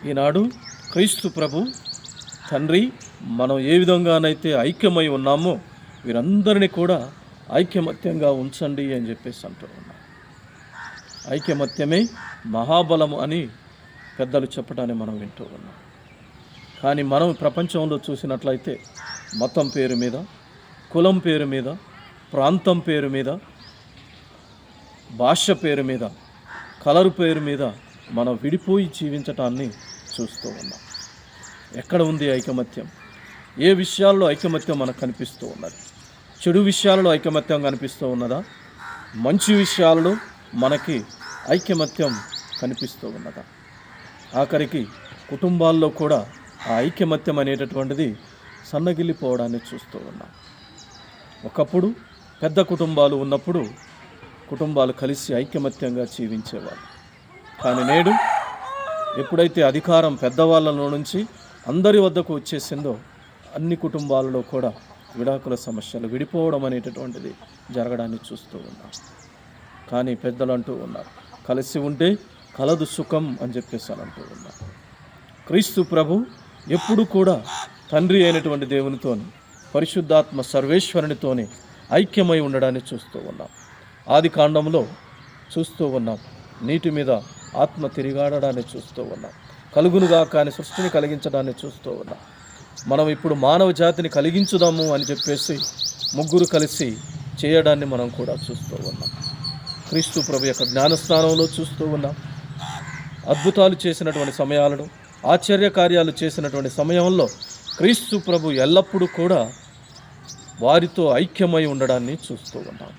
ఈనాడు క్రీస్తు ప్రభు తండ్రి మనం ఏ విధంగానైతే ఐక్యమై ఉన్నామో వీరందరినీ కూడా ఐక్యమత్యంగా ఉంచండి అని చెప్పేసి అంటూ ఉన్నాం. ఐక్యమత్యమే మహాబలము అని పెద్దలు చెప్పడాన్ని మనం వింటూ ఉన్నాం. కానీ మనం ప్రపంచంలో చూసినట్లయితే మతం పేరు మీద, కులం పేరు మీద, ప్రాంతం పేరు మీద, భాష పేరు మీద, కలరు పేరు మీద మనం విడిపోయి జీవించటాన్ని చూస్తూ ఉన్నాం. ఎక్కడ ఉంది ఐకమత్యం? ఏ విషయాల్లో ఐకమత్యం మనకు కనిపిస్తూ ఉన్నది? చెడు విషయాలలో ఐకమత్యం కనిపిస్తూ ఉన్నదా? మంచి విషయాలలో మనకి ఐకమత్యం కనిపిస్తూ ఉన్నదా? ఆఖరికి కుటుంబాల్లో కూడా ఆ ఐకమత్యం అనేటటువంటిది సన్నగిల్లిపోవడాన్ని చూస్తూ ఉన్నాం. ఒకప్పుడు పెద్ద కుటుంబాలు ఉన్నప్పుడు కుటుంబాలు కలిసి ఐకమత్యంగా జీవించేవాళ్ళు. కానీ నేడు ఎప్పుడైతే అధికారం పెద్దవాళ్ళలో నుంచి అందరి వద్దకు వచ్చేసిందో అన్ని కుటుంబాలలో కూడా విడాకుల సమస్యలు, విడిపోవడం అనేటటువంటిది జరగడాన్ని చూస్తూ ఉన్నాం. కానీ పెద్దలు అంటూ ఉన్నారు, కలిసి ఉంటే కలదు సుఖం అని చెప్పేసి అంటూ ఉన్నారు. క్రీస్తు ప్రభు ఎప్పుడు కూడా తండ్రి అయినటువంటి దేవునితోని, పరిశుద్ధాత్మ సర్వేశ్వరునితోని ఐక్యమై ఉండడాన్ని చూస్తూ ఉన్నాం. ఆది కాండంలో చూస్తూ ఉన్నాం, నీటి మీద ఆత్మ తిరిగాడడాన్ని చూస్తూ ఉన్నాం. కలుగునుగా కానీ సృష్టిని కలిగించడాన్ని చూస్తూ ఉన్నాం. మనం ఇప్పుడు మానవ జాతిని కలిగించుదాము అని చెప్పేసి ముగ్గురు కలిసి చేయడాన్ని మనం కూడా చూస్తూ ఉన్నాం. క్రీస్తు ప్రభు యొక్క జ్ఞానస్నానంలో చూస్తూ ఉన్నాం. అద్భుతాలు చేసినటువంటి సమయాలను, ఆశ్చర్యకార్యాలు చేసినటువంటి సమయంలో క్రీస్తు ప్రభు ఎల్లప్పుడూ కూడా వారితో ఐక్యమై ఉండడాన్ని చూస్తూ ఉన్నాం.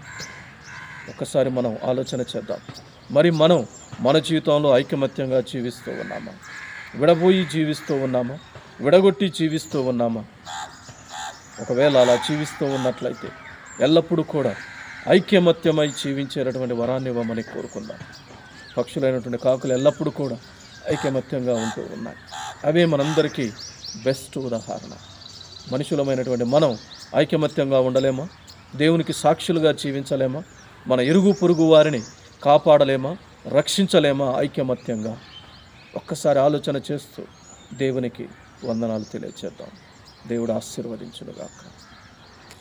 ఒక్కసారి మనం ఆలోచన చేద్దాం. మరి మనం మన జీవితంలో ఐకమత్యంగా జీవిస్తూ ఉన్నామా? విడబోయి జీవిస్తూ ఉన్నామా? విడగొట్టి జీవిస్తూ ఉన్నామా? ఒకవేళ అలా జీవిస్తూ ఉన్నట్లయితే ఎల్లప్పుడూ కూడా ఐక్యమత్యమై జీవించేటటువంటి వరాన్ని ఇవ్వమని కోరుకుందాం. పక్షులైనటువంటి కాకులు ఎల్లప్పుడూ కూడా ఐకమత్యంగా ఉంటూ ఉన్నాయి. అవే మనందరికీ బెస్ట్ ఉదాహరణ. మనుషులమైనటువంటి మనం ఐకమత్యంగా ఉండలేమా? దేవునికి సాక్షులుగా జీవించలేమా? మన ఇరుగు పొరుగు వారిని కాపాడలేమా? రక్షించలేమా ఐకమత్యంగా? ఒక్కసారి ఆలోచన చేస్తూ దేవునికి వందనాలు తెలియజేద్దాం. దేవుడు ఆశీర్వదించునుగాక.